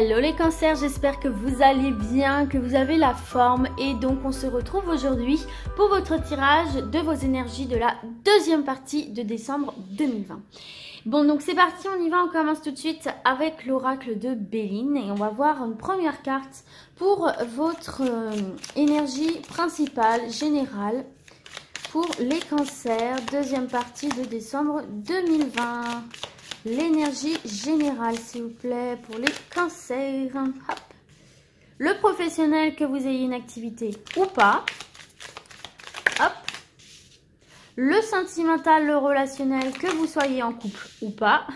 Hello les cancers, j'espère que vous allez bien, que vous avez la forme et donc on se retrouve aujourd'hui pour votre tirage de vos énergies de la deuxième partie de décembre 2020. Bon donc c'est parti, on y va, on commence tout de suite avec l'oracle de Béline et on va voir une première carte pour votre énergie principale, générale, pour les cancers, deuxième partie de décembre 2020. L'énergie générale, s'il vous plaît, pour les cancers. Hop. Le professionnel, que vous ayez une activité ou pas. Hop. Le sentimental, le relationnel, que vous soyez en couple ou pas.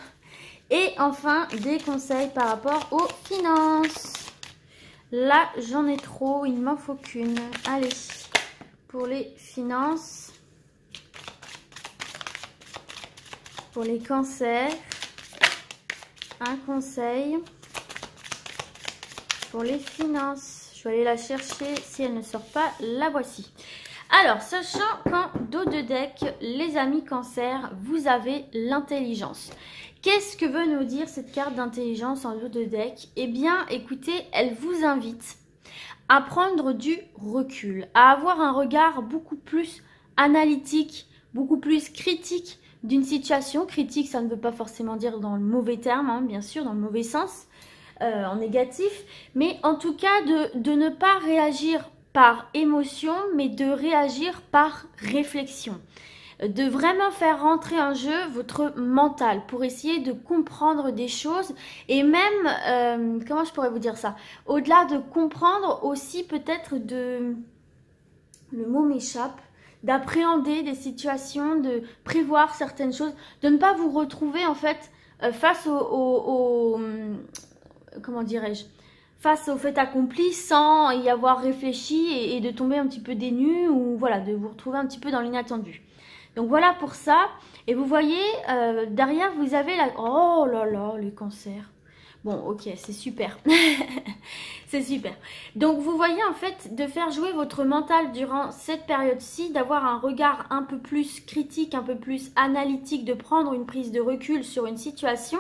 Et enfin, des conseils par rapport aux finances. Là, j'en ai trop, il ne m'en faut qu'une. Allez, pour les finances. Pour les cancers. Un conseil pour les finances. Je vais aller la chercher. Si elle ne sort pas, la voici. Alors, sachant qu'en dos de deck, les amis cancer, vous avez l'intelligence. Qu'est-ce que veut nous dire cette carte d'intelligence en dos de deck? Eh bien, écoutez, elle vous invite à prendre du recul, à avoir un regard beaucoup plus analytique, beaucoup plus critique d'une situation. Critique, ça ne veut pas forcément dire dans le mauvais terme, hein, bien sûr, dans le mauvais sens, en négatif, mais en tout cas de ne pas réagir par émotion, mais de réagir par réflexion. De vraiment faire rentrer en jeu votre mental pour essayer de comprendre des choses et même, comment je pourrais vous dire ça, au-delà de comprendre aussi peut-être de, le mot m'échappe, d'appréhender des situations, de prévoir certaines choses, de ne pas vous retrouver en fait face au comment dirais-je, face au fait accompli sans y avoir réfléchi et de tomber un petit peu dénu ou voilà, de vous retrouver un petit peu dans l'inattendu. Donc voilà pour ça. Et vous voyez, derrière vous avez la... Oh là là, les cancers. Bon, ok, c'est super. C'est super. Donc, vous voyez, en fait, de faire jouer votre mental durant cette période-ci, d'avoir un regard un peu plus critique, un peu plus analytique, de prendre une prise de recul sur une situation,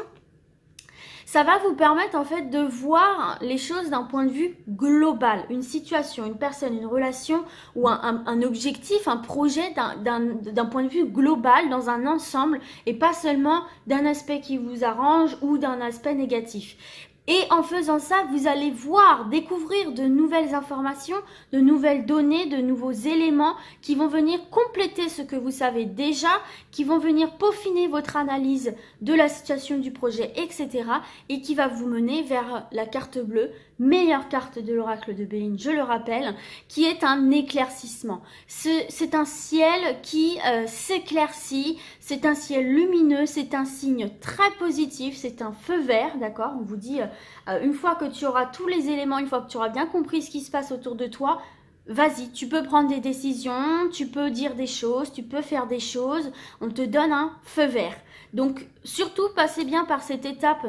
ça va vous permettre, en fait, de voir les choses d'un point de vue global. Une situation, une personne, une relation ou un objectif, un projet d'un point de vue global, dans un ensemble et pas seulement d'un aspect qui vous arrange ou d'un aspect négatif. Et en faisant ça, vous allez voir, découvrir de nouvelles informations, de nouvelles données, de nouveaux éléments qui vont venir compléter ce que vous savez déjà, qui vont venir peaufiner votre analyse de la situation du projet, etc. et qui va vous mener vers la carte bleue, meilleure carte de l'oracle de Béline, je le rappelle, qui est un éclaircissement. C'est un ciel qui s'éclaircit, c'est un ciel lumineux, c'est un signe très positif, c'est un feu vert, d'accord? On vous dit, une fois que tu auras tous les éléments, une fois que tu auras bien compris ce qui se passe autour de toi, vas-y, tu peux prendre des décisions, tu peux dire des choses, tu peux faire des choses, on te donne un feu vert. Donc, surtout, passez bien par cette étape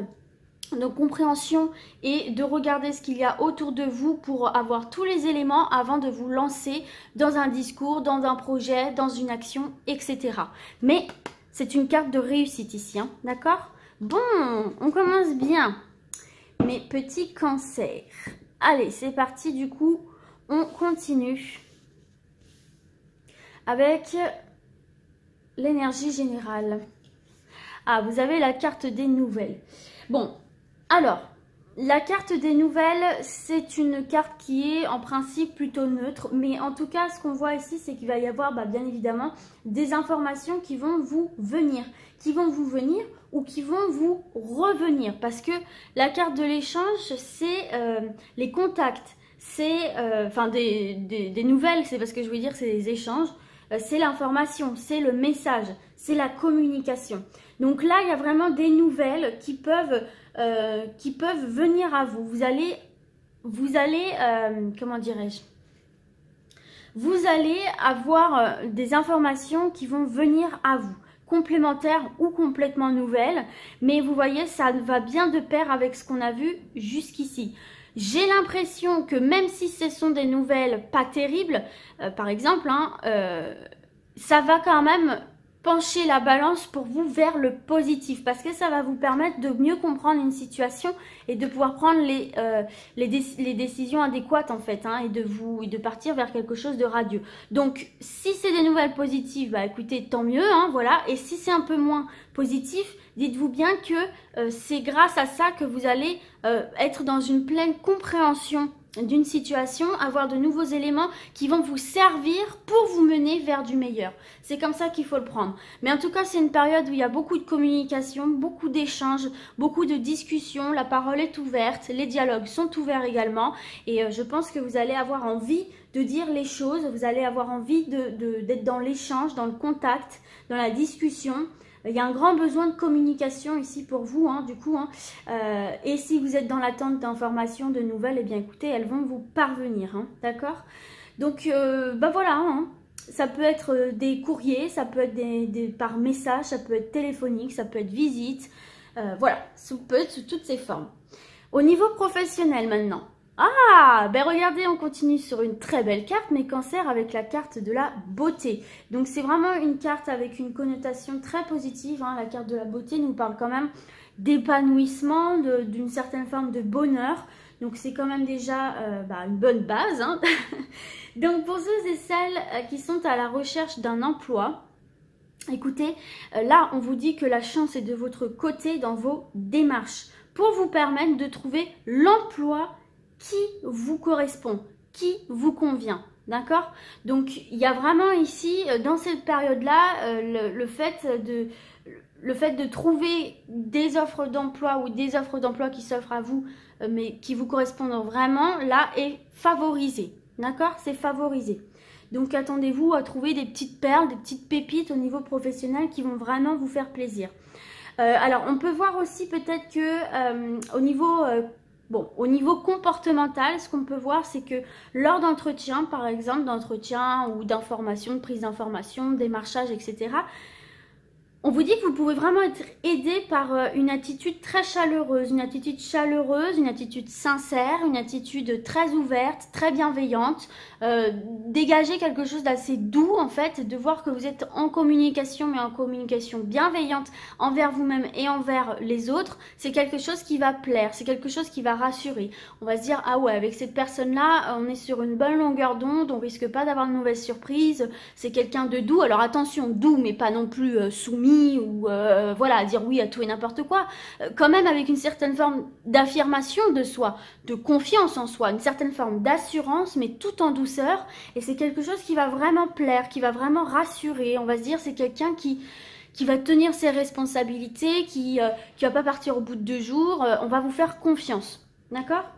de compréhension et de regarder ce qu'il y a autour de vous pour avoir tous les éléments avant de vous lancer dans un discours, dans un projet, dans une action, etc. Mais c'est une carte de réussite ici, hein, d'accord? Bon, on commence bien. Mes petits cancers. Allez, c'est parti du coup, on continue avec l'énergie générale. Ah, vous avez la carte des nouvelles. Bon, alors, la carte des nouvelles, c'est une carte qui est en principe plutôt neutre. Mais en tout cas, ce qu'on voit ici, c'est qu'il va y avoir bien évidemment des informations qui vont vous venir. Ou qui vont vous revenir. Parce que la carte de l'échange, c'est les contacts. C'est enfin des nouvelles, c'est parce que je veux dire, c'est des échanges. C'est l'information, c'est le message, c'est la communication. Donc là, il y a vraiment des nouvelles qui peuvent venir à vous. Vous allez comment dirais-je? Vous allez avoir des informations qui vont venir à vous, complémentaires ou complètement nouvelles. Mais vous voyez, ça va bien de pair avec ce qu'on a vu jusqu'ici. J'ai l'impression que même si ce sont des nouvelles pas terribles, par exemple, hein, ça va quand même pencher la balance pour vous vers le positif, parce que ça va vous permettre de mieux comprendre une situation et de pouvoir prendre les décisions adéquates en fait, hein, et de partir vers quelque chose de radieux. Donc si c'est des nouvelles positives, bah écoutez, tant mieux, hein, voilà. Et si c'est un peu moins positif, dites-vous bien que c'est grâce à ça que vous allez être dans une pleine compréhension d'une situation, avoir de nouveaux éléments qui vont vous servir pour vous mener vers du meilleur. C'est comme ça qu'il faut le prendre. Mais en tout cas, c'est une période où il y a beaucoup de communication, beaucoup d'échanges, beaucoup de discussions, la parole est ouverte, les dialogues sont ouverts également et je pense que vous allez avoir envie de dire les choses, vous allez avoir envie d'être dans l'échange, dans le contact, dans la discussion. Il y a un grand besoin de communication ici pour vous, hein, du coup. Hein. Et si vous êtes dans l'attente d'informations, de nouvelles, eh bien écoutez, elles vont vous parvenir, hein, d'accord? Donc, bah voilà, hein, ça peut être des courriers, ça peut être par message, ça peut être téléphonique, ça peut être visite. Voilà, ça peut être sous toutes ces formes. Au niveau professionnel maintenant. Ah, ben regardez, on continue sur une très belle carte, mes cancers, avec la carte de la beauté. Donc c'est vraiment une carte avec une connotation très positive, hein. La carte de la beauté nous parle quand même d'épanouissement, d'une certaine forme de bonheur. Donc c'est quand même déjà une bonne base, hein. Donc pour ceux et celles qui sont à la recherche d'un emploi, écoutez, là on vous dit que la chance est de votre côté dans vos démarches pour vous permettre de trouver l'emploi qui vous correspond, qui vous convient, d'accord? Donc il y a vraiment ici, dans cette période-là, le fait de trouver des offres d'emploi ou des offres d'emploi qui s'offrent à vous, mais qui vous correspondent vraiment, là est favorisé, d'accord? C'est favorisé. Donc attendez-vous à trouver des petites perles, des petites pépites au niveau professionnel qui vont vraiment vous faire plaisir. Alors on peut voir aussi peut-être que au niveau comportemental, ce qu'on peut voir, c'est que lors d'entretiens, par exemple, d'entretien ou d'information, de prise d'information, de démarchage, etc., on vous dit que vous pouvez vraiment être aidé par une attitude très chaleureuse, une attitude sincère, une attitude très ouverte, très bienveillante, dégager quelque chose d'assez doux en fait, de voir que vous êtes en communication, mais en communication bienveillante envers vous-même et envers les autres, c'est quelque chose qui va plaire, c'est quelque chose qui va rassurer. On va se dire, ah ouais, avec cette personne-là, on est sur une bonne longueur d'onde, on risque pas d'avoir de mauvaises surprises, c'est quelqu'un de doux, alors attention, doux, mais pas non plus soumis, ou voilà, dire oui à tout et n'importe quoi, quand même avec une certaine forme d'affirmation de soi, de confiance en soi, une certaine forme d'assurance, mais tout en douceur, et c'est quelque chose qui va vraiment plaire, qui va vraiment rassurer. On va se dire c'est quelqu'un qui va tenir ses responsabilités, qui va pas partir au bout de 2 jours, on va vous faire confiance, d'accord?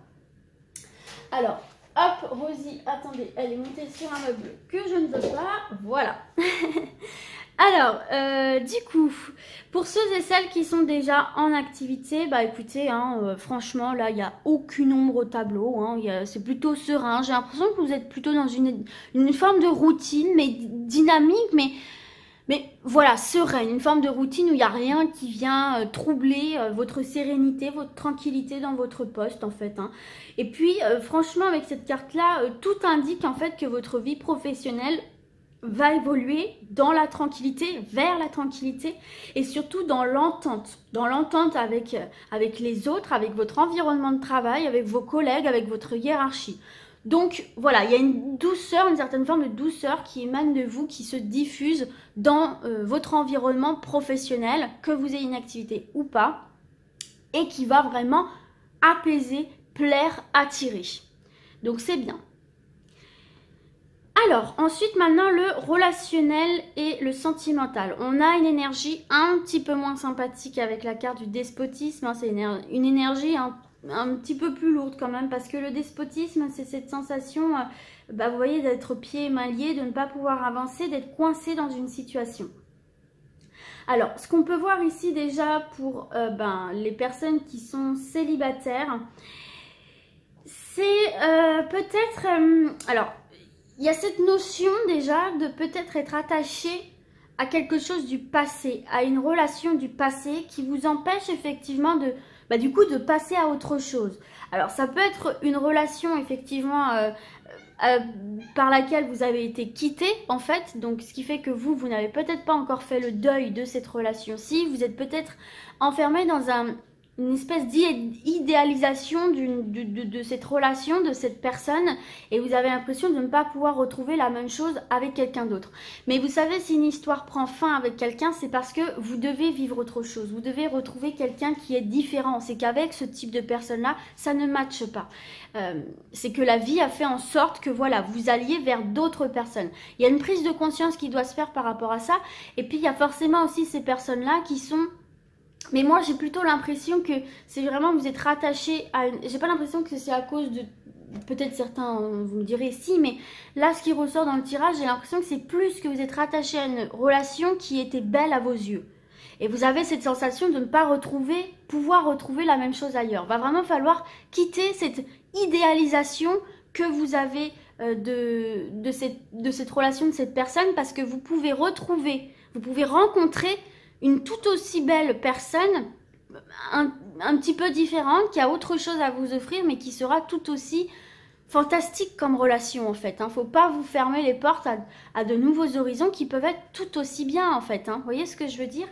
Alors, hop, Rosie, attendez, elle est montée sur un meuble que je ne veux pas, voilà. Alors, du coup, pour ceux et celles qui sont déjà en activité, bah écoutez, hein, franchement, là, il n'y a aucune ombre au tableau, hein, c'est plutôt serein. J'ai l'impression que vous êtes plutôt dans une forme de routine, mais dynamique, mais voilà, sereine, une forme de routine où il n'y a rien qui vient troubler votre sérénité, votre tranquillité dans votre poste, en fait. Hein. Et puis, franchement, avec cette carte-là, tout indique, en fait, que votre vie professionnelle va évoluer dans la tranquillité, vers la tranquillité et surtout dans l'entente avec les autres, avec votre environnement de travail, avec vos collègues, avec votre hiérarchie. Donc voilà, il y a une douceur, une certaine forme de douceur qui émane de vous, qui se diffuse dans votre environnement professionnel, que vous ayez une activité ou pas, et qui va vraiment apaiser, plaire, attirer. Donc c'est bien. Alors, ensuite, maintenant, le relationnel et le sentimental. On a une énergie un petit peu moins sympathique avec la carte du despotisme. Hein, c'est une énergie un petit peu plus lourde quand même, parce que le despotisme, c'est cette sensation, vous voyez, d'être pieds et mains liés, de ne pas pouvoir avancer, d'être coincé dans une situation. Alors, ce qu'on peut voir ici déjà pour les personnes qui sont célibataires, c'est peut-être... alors, il y a cette notion déjà de peut-être être attaché à quelque chose du passé, à une relation du passé qui vous empêche effectivement du coup de passer à autre chose. Alors ça peut être une relation effectivement par laquelle vous avez été quitté en fait, donc ce qui fait que vous n'avez peut-être pas encore fait le deuil de cette relation-ci, vous êtes peut-être enfermé dans une espèce d'idéalisation de cette relation, de cette personne, et vous avez l'impression de ne pas pouvoir retrouver la même chose avec quelqu'un d'autre. Mais vous savez, si une histoire prend fin avec quelqu'un, c'est parce que vous devez vivre autre chose, vous devez retrouver quelqu'un qui est différent. C'est qu'avec ce type de personne-là, ça ne matche pas. C'est que la vie a fait en sorte que voilà, vous alliez vers d'autres personnes. Il y a une prise de conscience qui doit se faire par rapport à ça, et puis il y a forcément aussi ces personnes-là qui sont... Mais moi, j'ai plutôt l'impression que c'est vraiment vous êtes rattaché à... J'ai pas l'impression que c'est à cause de... Peut-être certains, vous me direz si, mais là, ce qui ressort dans le tirage, j'ai l'impression que c'est plus que vous êtes rattaché à une relation qui était belle à vos yeux. Et vous avez cette sensation de ne pas pouvoir retrouver la même chose ailleurs. Il va vraiment falloir quitter cette idéalisation que vous avez de cette relation, de cette personne, parce que vous pouvez rencontrer une tout aussi belle personne, un petit peu différente, qui a autre chose à vous offrir, mais qui sera tout aussi fantastique comme relation en fait. Faut pas vous fermer les portes à de nouveaux horizons qui peuvent être tout aussi bien en fait. Vous voyez ce que je veux dire ?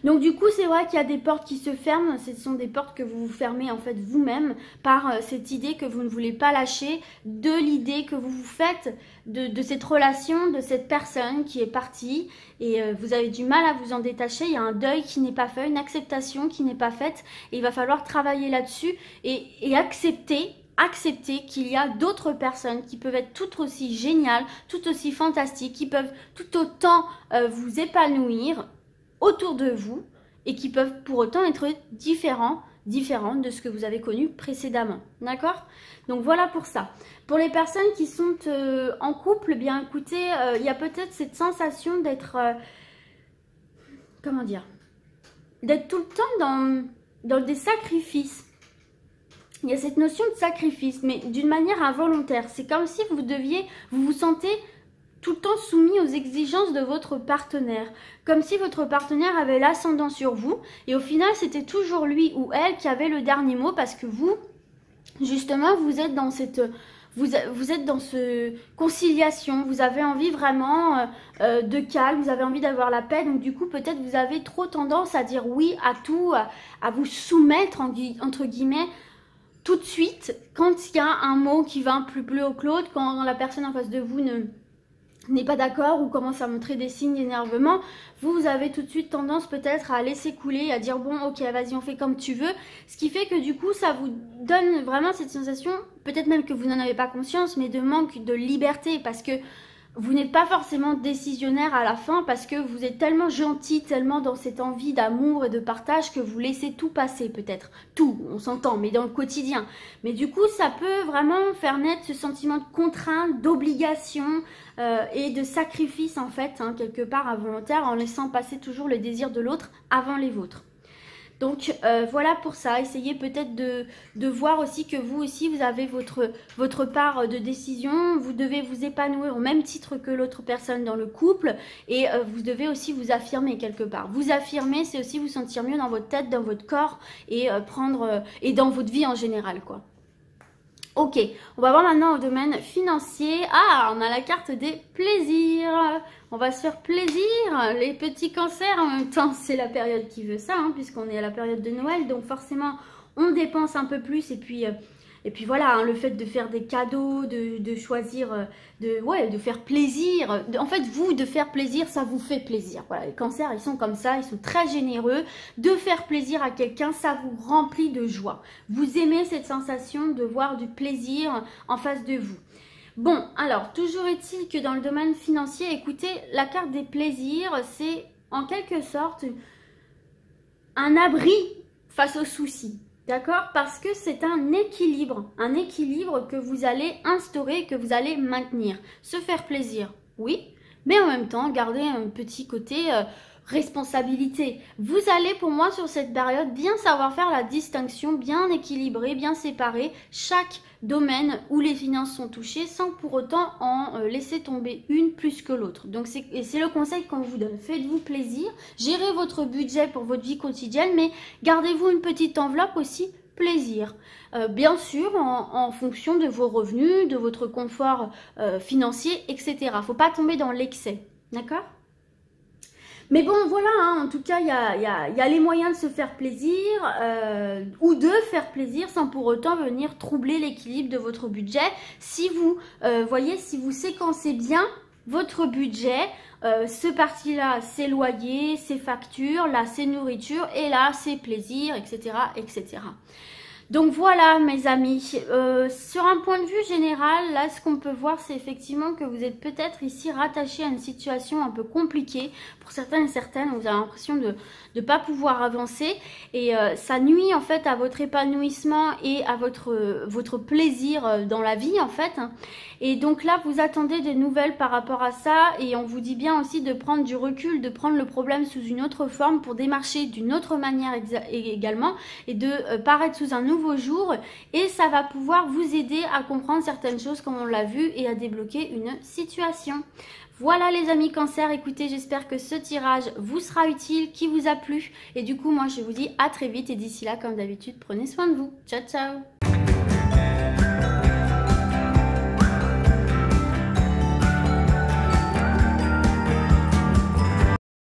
Donc du coup, c'est vrai qu'il y a des portes qui se ferment, ce sont des portes que vous vous fermez en fait vous-même par cette idée que vous ne voulez pas lâcher, de l'idée que vous vous faites de cette relation, de cette personne qui est partie et vous avez du mal à vous en détacher. Il y a un deuil qui n'est pas fait, une acceptation qui n'est pas faite et il va falloir travailler là-dessus et accepter qu'il y a d'autres personnes qui peuvent être tout aussi géniales, tout aussi fantastiques, qui peuvent tout autant vous épanouir autour de vous et qui peuvent pour autant être différentes de ce que vous avez connu précédemment. D'accord? Donc voilà pour ça. Pour les personnes qui sont en couple, eh bien écoutez, il y a peut-être cette sensation d'être... comment dire? D'être tout le temps dans des sacrifices. Il y a cette notion de sacrifice, mais d'une manière involontaire. C'est comme si vous vous sentez tout le temps soumis aux exigences de votre partenaire. Comme si votre partenaire avait l'ascendant sur vous. Et au final, c'était toujours lui ou elle qui avait le dernier mot parce que vous, justement, vous êtes dans cette... Vous êtes dans ce conciliation, vous avez envie vraiment de calme, vous avez envie d'avoir la paix. Donc du coup, peut-être vous avez trop tendance à dire oui à tout, à vous soumettre, entre guillemets, tout de suite, quand il y a un mot qui va plus haut que l'autre, quand la personne en face de vous n'est pas d'accord ou commence à montrer des signes d'énervement, vous avez tout de suite tendance peut-être à laisser couler, à dire bon ok vas-y on fait comme tu veux, ce qui fait que du coup ça vous donne vraiment cette sensation, peut-être même que vous n'en avez pas conscience, mais de manque de liberté parce que vous n'êtes pas forcément décisionnaire à la fin parce que vous êtes tellement gentil, tellement dans cette envie d'amour et de partage que vous laissez tout passer peut-être. Tout, on s'entend, mais dans le quotidien. Mais du coup, ça peut vraiment faire naître ce sentiment de contrainte, d'obligation et de sacrifice en fait, quelque part involontaire, en laissant passer toujours le désir de l'autre avant les vôtres. Donc voilà pour ça, essayez peut-être de voir aussi que vous aussi vous avez votre part de décision, vous devez vous épanouir au même titre que l'autre personne dans le couple et vous devez aussi vous affirmer quelque part. Vous affirmer, c'est aussi vous sentir mieux dans votre tête, dans votre corps et et dans votre vie en général quoi. Ok, on va voir maintenant au domaine financier. Ah, on a la carte des plaisirs. On va se faire plaisir, les petits cancers. En même temps, c'est la période qui veut ça, puisqu'on est à la période de Noël. Donc forcément, on dépense un peu plus. Et puis voilà, le fait de faire des cadeaux, de choisir, de faire plaisir. En fait, de faire plaisir, ça vous fait plaisir. Voilà, les cancers, ils sont comme ça, ils sont très généreux. De faire plaisir à quelqu'un, ça vous remplit de joie. Vous aimez cette sensation de voir du plaisir en face de vous. Bon, alors, toujours est-il que dans le domaine financier, écoutez, la carte des plaisirs, c'est en quelque sorte un abri face aux soucis. D'accord? Parce que c'est un équilibre que vous allez instaurer, que vous allez maintenir. Se faire plaisir, oui, mais en même temps, garder un petit côté responsabilité. Vous allez, pour moi, sur cette période, bien savoir faire la distinction, bien équilibrer, bien séparer chaque domaine où les finances sont touchées sans pour autant en laisser tomber une plus que l'autre. Donc c'est le conseil qu'on vous donne. Faites-vous plaisir, gérez votre budget pour votre vie quotidienne, mais gardez-vous une petite enveloppe aussi plaisir. Bien sûr, en fonction de vos revenus, de votre confort financier, etc. Il ne faut pas tomber dans l'excès, d'accord? Mais bon, voilà, hein, en tout cas, il y a les moyens de se faire plaisir ou de faire plaisir sans pour autant venir troubler l'équilibre de votre budget. Si vous, voyez, si vous séquencez bien votre budget, ce parti-là, c'est loyer, c'est facture, là, c'est nourriture, et là, c'est plaisir, etc., etc. Donc voilà mes amis, sur un point de vue général, là ce qu'on peut voir c'est effectivement que vous êtes peut-être ici rattaché à une situation un peu compliquée. Pour certains et certaines, vous avez l'impression de ne pas pouvoir avancer et ça nuit en fait à votre épanouissement et à votre plaisir dans la vie en fait. Et donc là vous attendez des nouvelles par rapport à ça et on vous dit bien aussi de prendre du recul, de prendre le problème sous une autre forme pour démarcher d'une autre manière également et de paraître sous un nouveau jour et ça va pouvoir vous aider à comprendre certaines choses comme on l'a vu et à débloquer une situation. Voilà les amis Cancer, écoutez, j'espère que ce tirage vous sera utile, qui vous a plu et du coup moi je vous dis à très vite et d'ici là comme d'habitude prenez soin de vous. Ciao ciao.